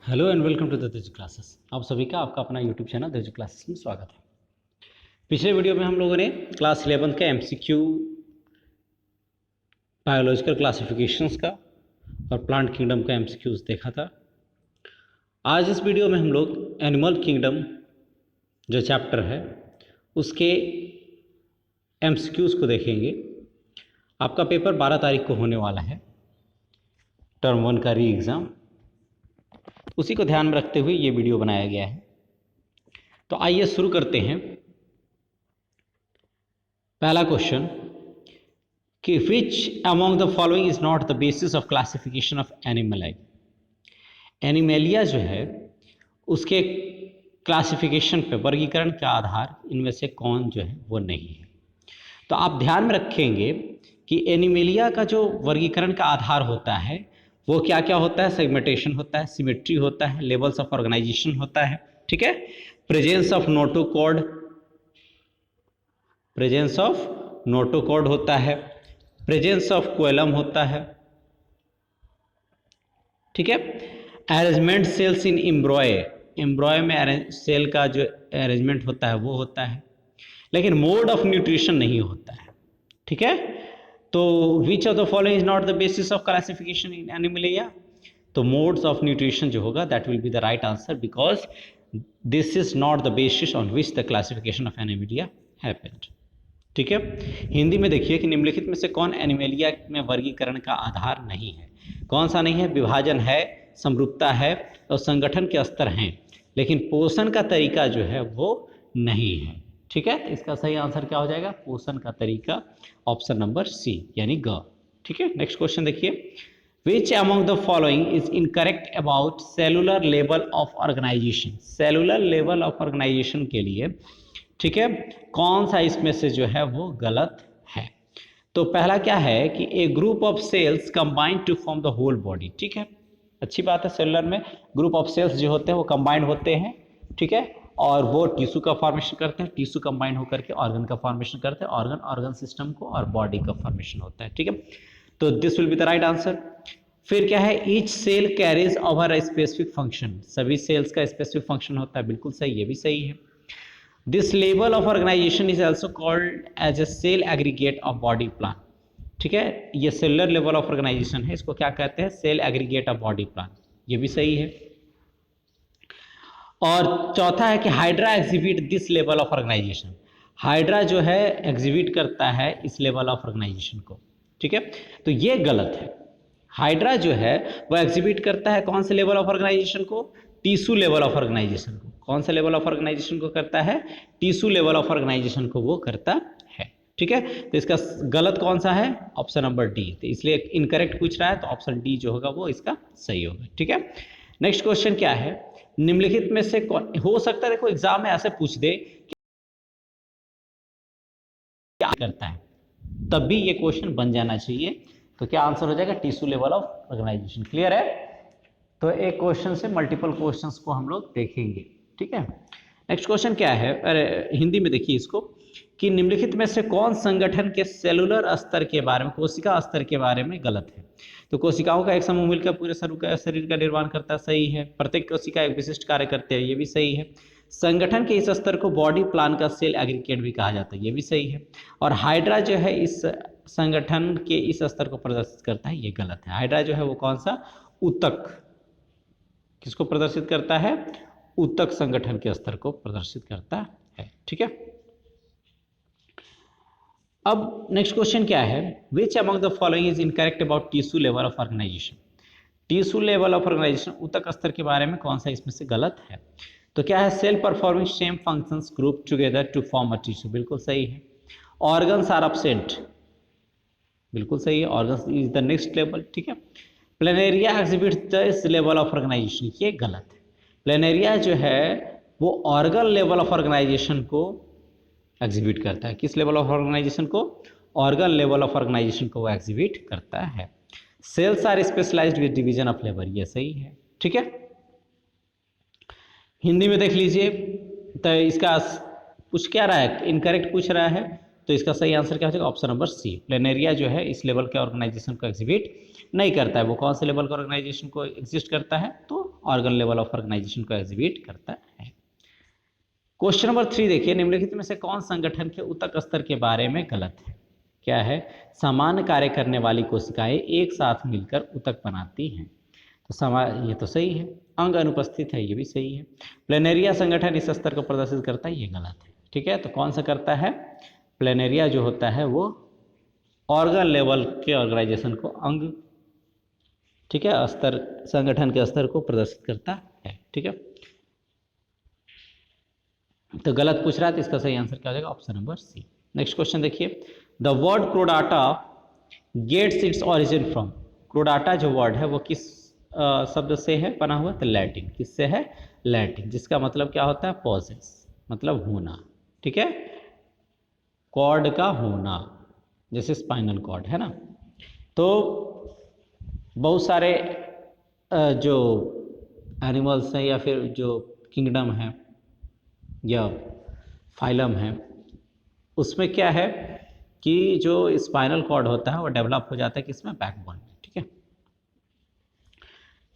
Hello and welcome to the Teju classes. आप सभी का आपका अपना यूट्यूब चैनल तेजु क्लासेस में स्वागत है। पिछले वीडियो में हम लोगों ने क्लास 11 का एमसीक्यू बायोलॉजिकल क्लासिफिकेशंस का और प्लांट किंगडम का एमसीक्यूज देखा था। आज इस वीडियो में हम लोग एनिमल किंगडम जो चैप्टर है उसके एमसीक्यूज को देखेंगे। आपका पेपर 12 तारीख को होने वाला है, टर्म 1 का री एग्ज़ाम। उसी को ध्यान में रखते हुए ये वीडियो बनाया गया है। तो आइए शुरू करते हैं। पहला क्वेश्चन कि विच among the following is not the basis of classification of animal. Animalia जो है उसके क्लासिफिकेशन पे, वर्गीकरण का आधार इनमें से कौन जो है वो नहीं है। तो आप ध्यान में रखेंगे कि एनिमेलिया का जो वर्गीकरण का आधार होता है वो क्या क्या होता है। सेगमेंटेशन होता है, सिमेट्री होता है, लेवल्स ऑफ ऑर्गेनाइजेशन होता है, ठीक है, presence of notochord, presence of notochord होता है, प्रेजेंस ऑफ कोएलम होता है, ठीक है, अरेंजमेंट सेल्स इन एम्ब्रॉय, एम्ब्रॉय में सेल का जो अरेंजमेंट होता है वो होता है, लेकिन मोड ऑफ न्यूट्रिशन नहीं होता है, ठीक है। तो विच of the following is not the basis of classification in Animalia. तो मोड्स ऑफ न्यूट्रिशन जो होगा that will be the right answer, because this is not the basis on which the classification of Animalia happened, ठीक है। हिंदी में देखिए कि निम्नलिखित में से कौन एनिमलिया में वर्गीकरण का आधार नहीं है। कौन सा नहीं है? विभाजन है, समरूपता है और संगठन के स्तर हैं, लेकिन पोषण का तरीका जो है वो नहीं है, ठीक है। इसका सही आंसर क्या हो जाएगा? पोषण का तरीका, ऑप्शन नंबर सी यानी ग, ठीक है। नेक्स्ट क्वेश्चन देखिए, which among the following is incorrect about cellular level of organisation. Cellular level of organisation के लिए, ठीक है, कौन सा इसमें से जो है वो गलत है। तो पहला क्या है कि a group of cells combined to form the whole body, ठीक है, अच्छी बात है। सेलुलर में ग्रुप ऑफ सेल्स जो होते हैं वो कंबाइंड होते हैं, ठीक है, और वो टिश्यू का फॉर्मेशन करते हैं, टिश्यू कंबाइंड होकर के ऑर्गन का फॉर्मेशन करते हैं, ऑर्गन सिस्टम को और बॉडी का फॉर्मेशन होता है, ठीक है। तो this will be the right answer. फिर क्या है? Each cell carries over a specific function, सभी सेल्स का स्पेसिफिक फंक्शन होता है, बिल्कुल सही, ये भी सही है। This level of organisation is also called as a cell aggregate of body plan, ठीक है, ये सेलुलर लेवल ऑफ ऑर्गेनाइजेशन है, इसको क्या कहते हैं? Cell aggregate of body plan, ये भी सही है। और चौथा है कि hydra exhibit this level of organisation, hydra जो है एग्जिबिट करता है इस लेवल ऑफ ऑर्गेनाइजेशन को, ठीक है। तो ये गलत है। हाइड्रा जो है वो एग्जिबिट करता है कौन से लेवल ऑफ ऑर्गेनाइजेशन को? टिश्यू लेवल ऑफ ऑर्गेनाइजेशन को। कौन सा लेवल ऑफ ऑर्गेनाइजेशन को करता है? टिश्यू लेवल ऑफ ऑर्गेनाइजेशन को वो करता है, ठीक है। तो इसका गलत कौन सा है? Option number D. तो इसलिए इनकरेक्ट पूछ रहा है तो ऑप्शन डी जो होगा वो इसका सही होगा, ठीक है। नेक्स्ट क्वेश्चन क्या है? निम्नलिखित में से हो सकता है, देखो एग्जाम में ऐसे पूछ दे क्या करता है, तब भी ये क्वेश्चन बन जाना चाहिए। तो क्या आंसर हो जाएगा? Tissue level of organisation. Clear है? तो एक क्वेश्चन से मल्टीपल क्वेश्चंस को हम लोग देखेंगे, ठीक है। नेक्स्ट क्वेश्चन क्या है? अरे हिंदी में देखिए इसको, कि निम्नलिखित में से कौन संगठन के सेलुलर स्तर के बारे में, कोशिका स्तर के बारे में गलत है। तो कोशिकाओं का एक समूह मिलकर पूरे शरीर का निर्माण करता है, सही है। प्रत्येक कोशिका एक विशिष्ट कार्य करते हैं, ये भी सही है। संगठन के इस स्तर को बॉडी प्लान का सेल एग्रीगेट भी कहा जाता है, ये भी सही है। और हाइड्रा जो है इस संगठन के इस स्तर को प्रदर्शित करता है, ये गलत है। हाइड्रा जो है वो कौन सा? ऊतक, किसको प्रदर्शित करता है? ऊतक संगठन के स्तर को प्रदर्शित करता है, ठीक है। अब नेक्स्ट क्वेश्चन क्या है? Which among the following is incorrect about tissue level of organisation. Tissue level of organisation, ऊतक स्तर के बारे में कौन सा इसमें से गलत है? तो क्या है? Cell performing same functions group together to form a tissue, बिल्कुल सही है। ऑर्गन्स आर एब्सेंट, बिल्कुल सही है, organs is the next level, ठीक है। Planaria exhibits this level of organisation, ये गलत है। प्लेनेरिया जो है वो ऑर्गन लेवल ऑफ ऑर्गेनाइजेशन को एग्जिबिट करता है। किस लेवल ऑफ ऑर्गेनाइजेशन को? ऑर्गन लेवल ऑफ ऑर्गेनाइजेशन को वो एग्जिबिट करता है। Cells are specialised with division of labour, ये सही है, ठीक है। हिंदी में देख लीजिए, तो इसका पूछ क्या रहा है? इनकरेक्ट पूछ रहा है, तो इसका सही आंसर क्या हो जाएगा? ऑप्शन नंबर सी। प्लेनेरिया जो है इस लेवल के ऑर्गेनाइजेशन को एग्जिबिट नहीं करता है। वो कौन से लेवल का ऑर्गेनाइजेशन को एग्जिस्ट करता है? तो ऑर्गन लेवल ऑफ ऑर्गेनाइजेशन को एग्जिबिट करता है। क्वेश्चन नंबर 3 देखिए, निम्नलिखित में से कौन संगठन के ऊतक स्तर के बारे में गलत है? क्या है? समान कार्य करने वाली कोशिकाएं एक साथ मिलकर ऊतक बनाती हैं। तो ये तो सही है। अंग अनुपस्थित है, ये भी सही है। प्लेनेरिया संगठन इस स्तर को प्रदर्शित करता है, ये गलत है। ठीक है, तो कौन सा करता है? प्लेनेरिया जो होता है वो ऑर्गन लेवल के ऑर्गेनाइजेशन को, अंग, ठीक है, स्तर, संगठन के स्तर को प्रदर्शित करता है। ठीक है, तो गलत पूछ रहा है, तो इसका सही आंसर क्या हो जाएगा? Option number C. Next question देखिए, the word Chordata gets its origin from. Chordata जो वर्ड है वो किस शब्द से है बना हुआ? तो लैटिन। किससे है? लैटिन, जिसका मतलब क्या होता है? पॉजेस, मतलब होना। ठीक है, कॉर्ड का होना, जैसे स्पाइनल कॉर्ड है ना। तो बहुत सारे जो एनिमल्स हैं या फिर जो किंगडम है या फाइलम है, उसमें क्या है कि जो स्पाइनल कॉर्ड होता है वो डेवलप हो जाता है किसमें? बैकबोन में। ठीक है,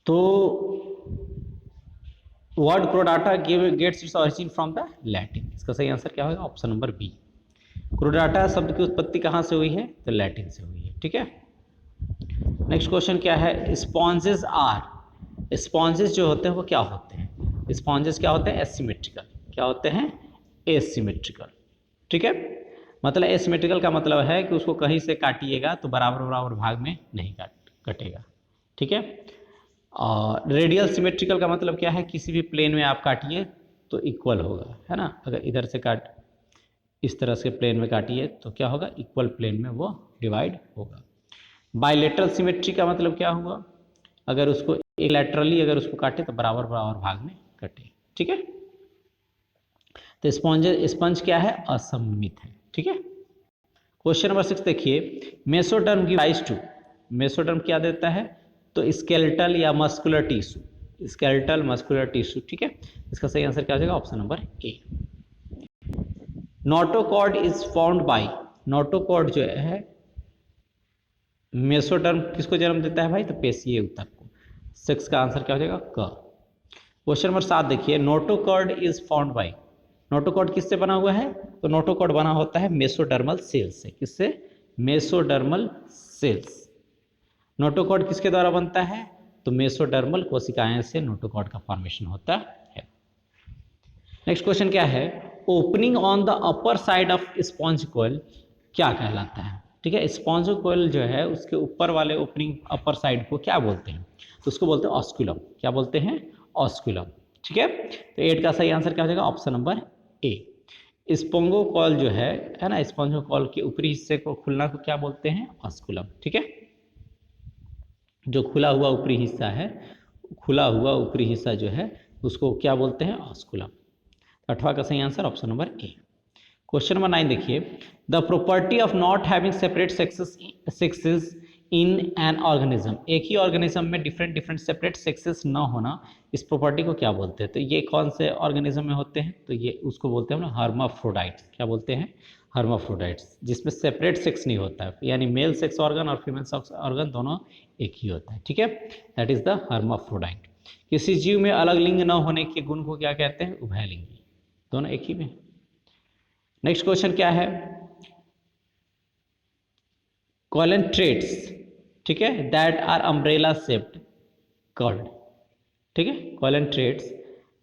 तो word Chordata gets its origin from the Latin. इसका सही आंसर क्या होगा? Option number B. क्रोडाटा शब्द की उत्पत्ति कहाँ से हुई है? तो लैटिन से हुई है। ठीक है, नेक्स्ट क्वेश्चन क्या है? स्पॉन्जेस आर, स्पॉन्जेस जो होते हैं वो क्या होते हैं? स्पॉन्जेस क्या होते हैं? एसिमेट्रिकल। क्या होते हैं? एसिमेट्रिकल। ठीक है, मतलब एसिमेट्रिकल का मतलब है कि उसको कहीं से काटिएगा तो बराबर बराबर भाग में नहीं कटेगा। ठीक है, और रेडियल सिमेट्रिकल का मतलब क्या है? किसी भी प्लेन में आप काटिए तो इक्वल होगा, है ना। अगर इधर से इस तरह से प्लेन में काटिए तो क्या होगा? इक्वल प्लेन में वो डिवाइड होगा। बाइलेटरल सिमेट्री का मतलब क्या हुआ? अगर उसको एक लैटरली अगर उसको काटे तो बराबर बराबर भाग में कटे। ठीक है, तो स्पंज क्या है? असममित है। ठीक है, क्वेश्चन नंबर 6 देखिए, mesoderm give rise to. Mesoderm क्या देता है? तो स्केलेटल या muscular tissue, skeletal muscular tissue. ठीक है, इसका सही आंसर क्या हो जाएगा? Option number A. Notochord is found by, notochord जो है मेसोडर्म किसको जन्म देता है भाई? तो पेशीय ऊतक को। 6 का आंसर क्या हो जाएगा? क। क्वेश्चन नंबर 7 देखिए, notochord is found by, notochord किससे बना हुआ है? तो नोटोकॉर्ड बना होता है मेसोडर्मल सेल्स से। किससे? Mesodermal sales. नोटोकॉर्ड किसके द्वारा बनता है? तो मेसोडर्मल कोशिकाएं से नोटोकॉर्ड का फॉर्मेशन होता है। नेक्स्ट क्वेश्चन क्या है? Opening on the upper side of sponge coil क्या कहलाता है? ठीक है, स्पॉन्ज कॉइल जो है उसके ऊपर वाले ओपनिंग अपर साइड को क्या बोलते हैं? तो उसको बोलते हैं ऑस्कुलम। क्या बोलते हैं? ऑस्कुलम। ठीक है, तो 8 का सही आंसर क्या हो जाएगा? ऑप्शन नंबर ए। स्पोंगोकॉल जो है ना, स्पोंगोकॉल के ऊपरी हिस्से को खुलना को क्या बोलते हैं? ऑस्कुलम। ठीक है, जो खुला हुआ ऊपरी हिस्सा है, खुला हुआ ऊपरी हिस्सा जो है उसको क्या बोलते हैं? ऑस्कुलम। 8वां का सही answer option number A. Question number 9 देखिए, the property of not having separate sexes in an organism. एक ही ऑर्गेनिज्म में डिफरेंट डिफरेंट सेपरेट सेक्सेस न होना, इस प्रॉपर्टी को क्या बोलते हैं? तो ये कौन से ऑर्गेनिज्म में होते हैं? तो ये उसको बोलते हैं ना हर्माफ्रोडाइट्स। क्या बोलते हैं? हर्माफ्रोडाइट्स, जिसमें सेपरेट सेक्स नहीं होता है, यानी मेल सेक्स ऑर्गन और फीमेल सेक्स ऑर्गन दोनों एक ही होता है। ठीक है, दैट इज द हर्माफ्रोडाइट। किसी जीव में अलग लिंग न होने के गुण को क्या कहते हैं? उभयलिंगी। दोनों एक ही में। नेक्स्ट क्वेश्चन क्या है? कॉलन ट्रेट्स, ठीक है, that are umbrella shaped called. ठीक है, coelenterates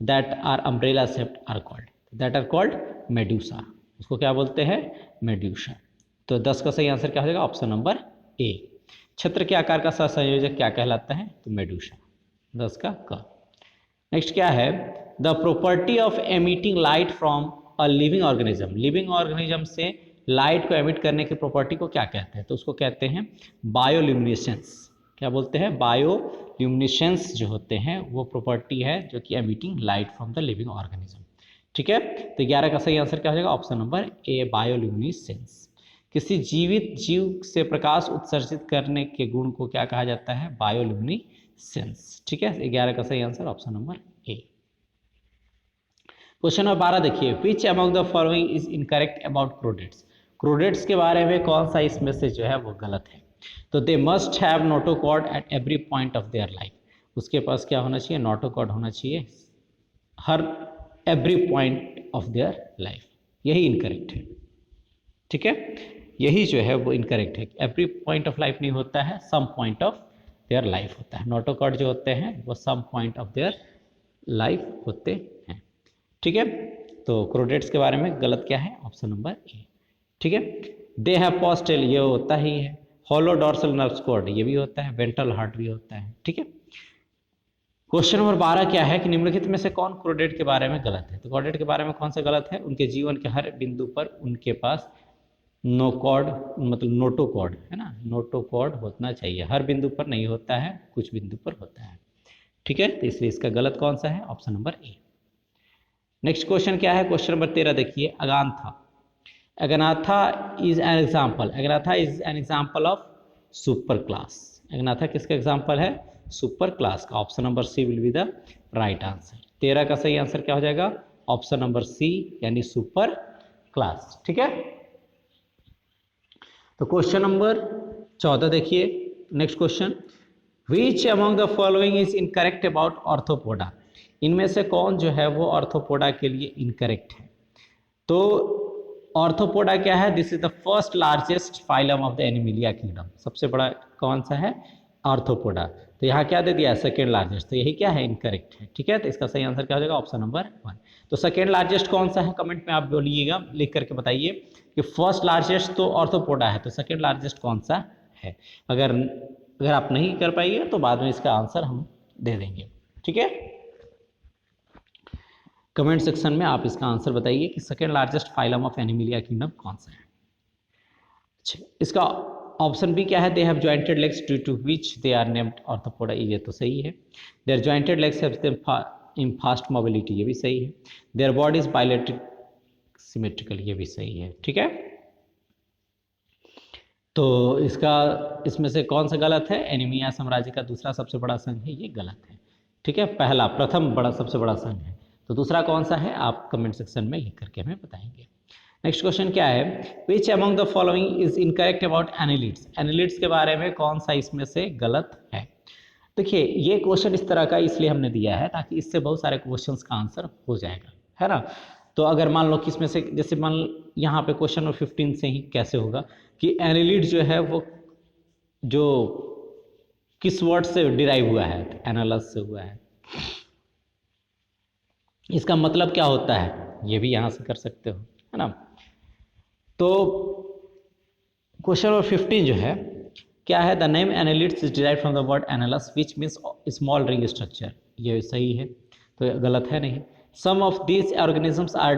that are umbrella shaped are called, that are called medusa. उसको क्या बोलते हैं? मेड्यूसा। तो 10 का सही आंसर क्या हो जाएगा? ऑप्शन नंबर ए। छत्र के आकार का सहसंयोजक क्या कहलाता है? तो मेडूसा। 10 का क। नेक्स्ट क्या है? The property of emitting light from a living organism. Living organism से लाइट को एमिट करने की प्रॉपर्टी को क्या कहते हैं? तो उसको कहते हैं बायोल्यूमिनेसेंस। क्या बोलते हैं? बायोल्यूमिनेसेंस जो होते हैं वो प्रॉपर्टी है जो कि emitting light from the living organism. ठीक है, तो 11 का सही आंसर क्या हो जाएगा? ऑप्शन नंबर ए, बायोल्यूमिनेसेंस। किसी जीवित जीव से प्रकाश उत्सर्जित करने के गुण को क्या कहा जाता है? बायोल्यूमिनेसेंस। ठीक है, 11 का सही answer option number A. Question number 12 देखिए, which among the following is incorrect about chordates. Chordates के बारे में कौन सा इसमें से जो है वो गलत है? तो they must have notochord at every point of their life, उसके पास क्या होना चाहिए? नोटोकॉर्ड होना चाहिए हर every point of their life. यही इनकरेक्ट है, ठीक है, यही जो है वो इनकरेक्ट है। एवरी पॉइंट ऑफ लाइफ नहीं होता है, some point of their life होता है। नोटोकॉर्ड जो होते हैं वो some point of their life होते हैं, ठीक है। तो क्रोडेट्स के बारे में गलत क्या है? ऑप्शन नंबर ए, ठीक है। दे हैव पॉस्टेल, ये होता ही है। हॉलो डॉर्सल नर्व कॉर्ड, ये भी होता है। वेंट्रल हार्ट भी होता है, ठीक है। क्वेश्चन नंबर 12 क्या है कि निम्नलिखित में से कौन क्रोडेट के बारे में गलत है? तो क्रोडेट के बारे में कौन सा गलत है? उनके जीवन के हर बिंदु पर उनके पास नोकॉर्ड, मतलब नोटोकॉर्ड है ना, नोटोकॉर्ड होना चाहिए। हर बिंदु पर नहीं होता है, कुछ बिंदु पर होता है, ठीक है। तो इसलिए इसका गलत कौन सा है? Option number A. Next question क्या है? क्वेश्चन नंबर 13 देखिए, Agnatha. Agnatha is an example, Agnatha is an example of super class. Agnatha किसका एग्जाम्पल है? सुपर क्लास का। Option number C will be the right answer. 13 का सही answer क्या हो जाएगा? ऑप्शन नंबर सी, यानी सुपर क्लास, ठीक है। तो क्वेश्चन नंबर 14 देखिए, next question, which among the following is incorrect about arthropoda? इनमें से कौन जो है वो ऑर्थोपोडा के लिए इनकरेक्ट है? तो ऑर्थोपोडा क्या है? This is the first largest phylum of the Animalia kingdom. सबसे बड़ा कौन सा है? ऑर्थोपोडा। तो यहाँ क्या दे दिया? Second largest. तो यही क्या है? इनकरेक्ट है, ठीक है। तो इसका सही आंसर क्या हो जाएगा? Option number 1। तो सेकेंड लार्जेस्ट कौन सा है? कमेंट में आप बोलिएगा, लिख करके बताइए कि फर्स्ट लार्जेस्ट तो ऑर्थोपोडा है, तो सेकेंड लार्जेस्ट कौन सा है? अगर आप नहीं कर पाइए तो बाद में इसका आंसर हम दे देंगे, ठीक है। कमेंट सेक्शन में आप इसका आंसर बताइए कि second largest phylum of animalia kingdom कौन सा है। अच्छा, इसका ऑप्शन बी क्या है? They have jointed legs due to which they are named arthropoda, ये तो सही है। Their jointed legs have them in fast mobility, ये भी सही है। Their body is bilateral symmetrical, ये भी सही है, ठीक है। तो इसमें से कौन सा गलत है? एनीमिया साम्राज्य का दूसरा सबसे बड़ा संघ है, ये गलत है, ठीक है। पहला प्रथम बड़ा सबसे बड़ा संघ है। तो दूसरा कौन सा है? आप कमेंट सेक्शन में लिख करके हमें बताएंगे। नेक्स्ट क्वेश्चन क्या है? Which among the following is incorrect about annelids? Annelids के बारे में कौन सा इसमें से गलत है? देखिए, ये क्वेश्चन इस तरह का इसलिए हमने दिया है ताकि इससे बहुत सारे क्वेश्चंस का आंसर हो जाएगा, है ना। तो अगर मान लो कि इसमें से, जैसे मान यहाँ पे क्वेश्चन नंबर 15 से ही कैसे होगा कि एनालिट जो है वो जो किस वर्ड से डिराइव हुआ है? एनालस से हुआ है। इसका मतलब क्या होता है? ये भी यहाँ से कर सकते हो, है ना। तो क्वेश्चन नंबर 15 जो है क्या है? The name annelids is derived from the word annulus which means small ring structure, ये सही है, तो गलत है नहीं। Some of these organisms are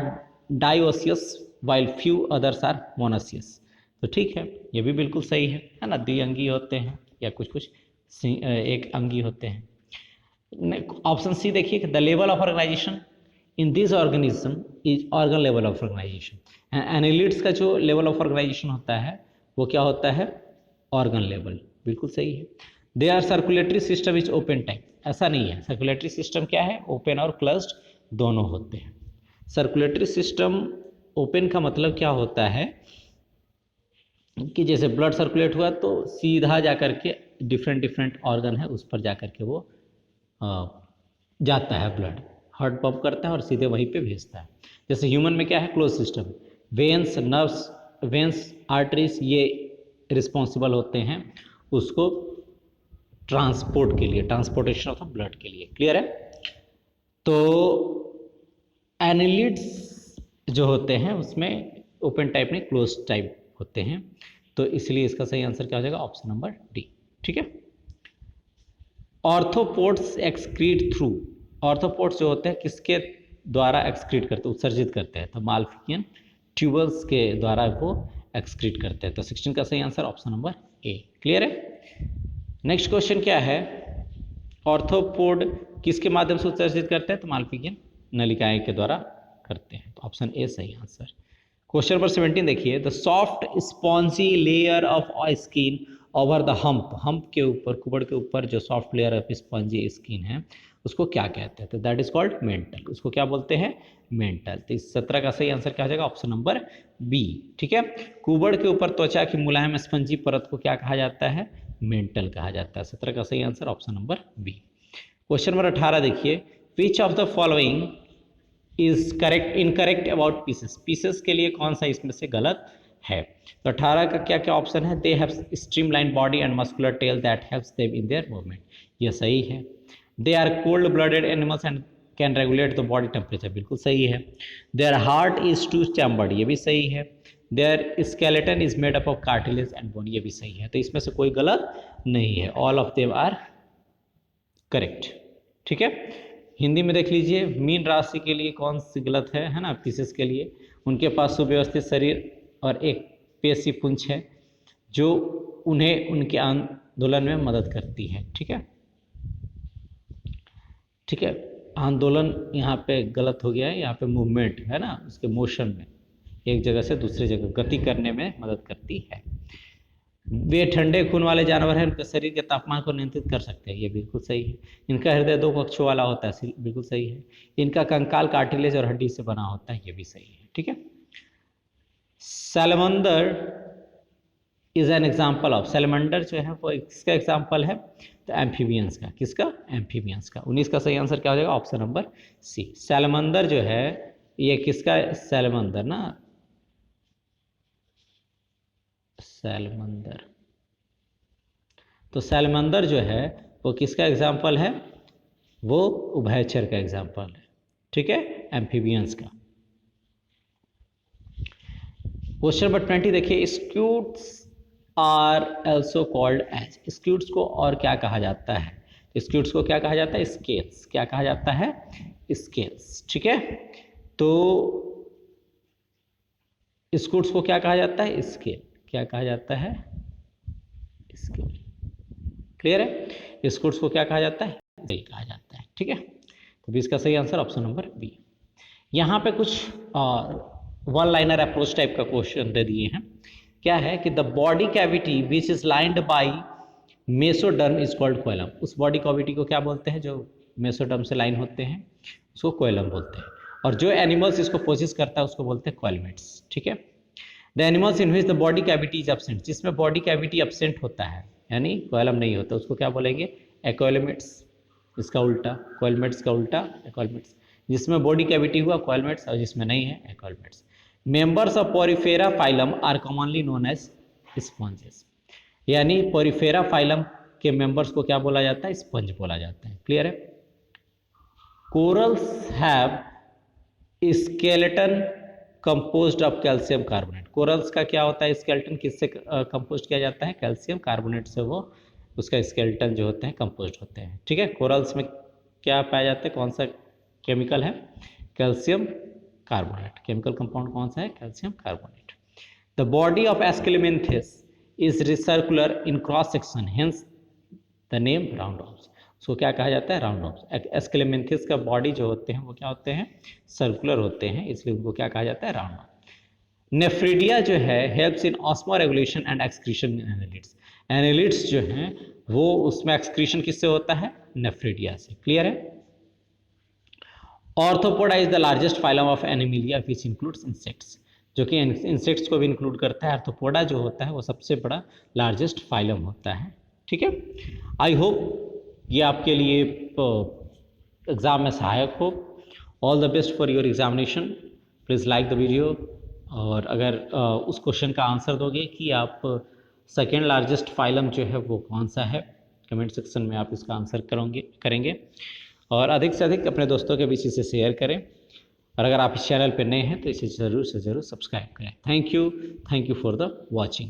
dioecious while few others are monoecious, तो ठीक है, ये भी बिल्कुल सही है ना। द्विअंगी होते हैं या कुछ कुछ एक अंगी होते हैं। ऑप्शन सी देखिए, the level of organisation in this organism is organ level of organisation. Annelids का जो लेवल ऑफ ऑर्गेनाइजेशन होता है वो क्या होता है? ऑर्गन लेवल, बिल्कुल सही है। They are circulatory system is open type, ऐसा नहीं है। सर्कुलेटरी सिस्टम क्या है? ओपन और क्लोज्ड दोनों होते हैं। सर्कुलेटरी सिस्टम ओपन का मतलब क्या होता है कि जैसे ब्लड सर्कुलेट हुआ तो सीधा जा कर के डिफरेंट ऑर्गन है उस पर जा कर के वो जाता है, ब्लड हार्ट पंप करता है और सीधे वहीं पे भेजता है। जैसे ह्यूमन में क्या है? Close system, veins, nerves, veins, arteries ये रिस्पॉन्सिबल होते हैं उसको ट्रांसपोर्ट के लिए, ट्रांसपोर्टेशन ऑफ ब्लड के लिए, क्लियर है। तो एनालिट्स जो होते हैं उसमें ओपन टाइप नहीं, क्लोज टाइप होते हैं, तो इसलिए इसका सही आंसर क्या हो जाएगा? ऑप्शन नंबर डी, ठीक है। ऑर्थोपोड्स एक्सक्रीट थ्रू, ऑर्थोपोड्स जो होते हैं किसके द्वारा एक्सक्रीट करते हैं, उत्सर्जित करते हैं? तो माल्फियन ट्यूबल्स के द्वारा वो एक्सक्रीट करते हैं। तो 16 का सही आंसर ऑप्शन नंबर ए, क्लियर है। नेक्स्ट क्वेश्चन क्या है? ऑर्थोपोड किसके माध्यम से उत्सर्जित करते हैं? तो माल्फियन नलिकाएं के द्वारा करते हैं, तो ऑप्शन ए सही आंसर। क्वेश्चन नंबर 17 देखिए, the soft spongy layer of skin over the hump के ऊपर, कुबड़ के ऊपर जो soft layer of spongy skin है उसको क्या कहते हैं? तो दैट इज कॉल्ड मेंटल। उसको क्या बोलते हैं? मेंटल। तो इस 17 का सही आंसर क्या हो जाएगा? Option number B. ठीक है, कुबड़ के ऊपर त्वचा की मुलायम स्पंजी परत को क्या कहा जाता है? मेंटल कहा जाता है। 17 का सही answer option number B. Question number 18 देखिए, which of the following is correct incorrect about Pisces? Pisces के लिए कौन सा इसमें से गलत है? तो 18 का क्या क्या ऑप्शन है? They have streamline body and muscular tail that helps them in their movement, ये सही है। They are cold blooded animals and can regulate the body temperature, बिल्कुल सही है। Their heart is two chambered, ये भी सही है। Their skeleton is made up of cartilage and bone, ये भी सही है। तो इसमें से कोई गलत नहीं है, all of them are correct. ठीक है, हिंदी में देख लीजिए, मीन राशि के लिए कौन सी गलत है ना? पीसेस के लिए उनके पास सुव्यवस्थित शरीर और एक पेशी पुंछ है जो उन्हें उनके आंदोलन में मदद करती है। ठीक है, ठीक है, आंदोलन यहाँ पे गलत हो गया है, यहाँ पे मूवमेंट है ना, उसके मोशन में एक जगह से दूसरी जगह गति करने में मदद करती है। वे ठंडे खून वाले जानवर हैं, उनके शरीर के तापमान को नियंत्रित कर सकते हैं, ये बिल्कुल सही है। इनका हृदय 2 कक्षों वाला होता है, बिल्कुल सही है। इनका कंकाल कार्टिलेज और हड्डी से बना होता है, ये भी सही है। ठीक है, सैलमंडर इज एन एग्जाम्पल ऑफ, सैलमंडर जो है वो किसका एग्जाम्पल है? तो एम्फीबियंस का। किसका? एम्फीबियंस का। 19 का सही आंसर क्या हो जाएगा? ऑप्शन नंबर सी। सैलमंडर जो है ये किसका? सैलमंडर ना, सैलमंडर। तो सैलमंडर जो है वो किसका एग्जाम्पल है? वो उभयचर का एग्जाम्पल है। ठीक है, एम्फीबियंस का। क्वेश्चन नंबर 20 देखिए, scutes are also called as, scutes को और क्या कहा जाता है? स्क्यूट्स को क्या कहा जाता है? स्केल्स। क्या कहा जाता है? स्केल्स। ठीक है, तो स्क्यूट्स को क्या कहा जाता है? स्केल। क्या कहा जाता है? स्केल। क्लियर है? स्क्यूट्स को क्या कहा जाता है? स्केल कहा जाता है। ठीक है, तो इसका सही आंसर ऑप्शन नंबर बी। यहाँ पे कुछ वन लाइनर अप्रोच टाइप का क्वेश्चन दे दिए हैं। क्या है कि the body cavity which is lined by mesoderm is called coelom. उस बॉडी कैविटी को क्या बोलते हैं? जो मेसोडर्म से लाइन होते हैं उसको कोएलम बोलते हैं, और जो एनिमल्स इसको पोजेस करता है उसको बोलते हैं कोएलमेट्स। ठीक है, the animals in which the body cavity is absent, जिसमें बॉडी कैविटी एब्सेंट होता है यानी कोएलम नहीं होता, उसको क्या बोलेंगे? एक्वाइलमेट्स। इसका उल्टा, कोएलमेट्स का उल्टा एक्वाइलमेट्स। जिसमें बॉडी कैविटी हुआ कोएलमेट्स, और जिसमें नहीं है acoelomates. Members of Porifera phylum are commonly known as sponges, यानी पोरिफेरा फाइलम के मेंबर्स को क्या बोला जाता है? स्पंज बोला जाता है। क्लियर है? Corals have skeleton composed of calcium carbonate. Corals का क्या होता है? स्केलेटन किससे कंपोज किया जाता है? कैल्शियम कार्बोनेट से वो उसका स्केलेटन जो होते हैं कंपोज्ड होते हैं। ठीक है, कोरल्स में क्या पाया जाता है? कौन सा केमिकल है? Calcium carbonate. केमिकल कंपाउंड कौन सा है? Calcium carbonate. The body of Aschelminthes is circular in cross section, hence the name roundworms. उसको क्या कहा जाता है? Round offs. एस्केलेमेंथिस का बॉडी जो होते हैं वो क्या होते हैं? सर्कुलर होते हैं, इसलिए उनको क्या कहा जाता है? Round of. नेफ्रीडिया जो है helps in osmo regulation and excretion in annelids. Annelids जो हैं वो उसमें एक्सक्रीशन किससे होता है? नेफ्रीडिया से। क्लियर है? Arthropoda is the largest phylum of Animalia which includes insects, जो कि इंसेक्ट्स को भी इंक्लूड करता है। आर्थोपोडा जो होता है वो सबसे बड़ा लार्जेस्ट फाइलम होता है। ठीक है, आई होप ये आपके लिए एग्ज़ाम में सहायक हो। All the best for your examination. Please like the video, और अगर उस क्वेश्चन का आंसर दोगे कि आप सेकेंड लार्जेस्ट फाइलम जो है वो कौन सा है, कमेंट सेक्शन में आप इसका आंसर करेंगे। और अधिक से अधिक अपने दोस्तों के बीच इसे शेयर करें, और अगर आप इस चैनल पर नए हैं तो इसे ज़रूर से ज़रूर सब्सक्राइब करें। Thank you for the watching.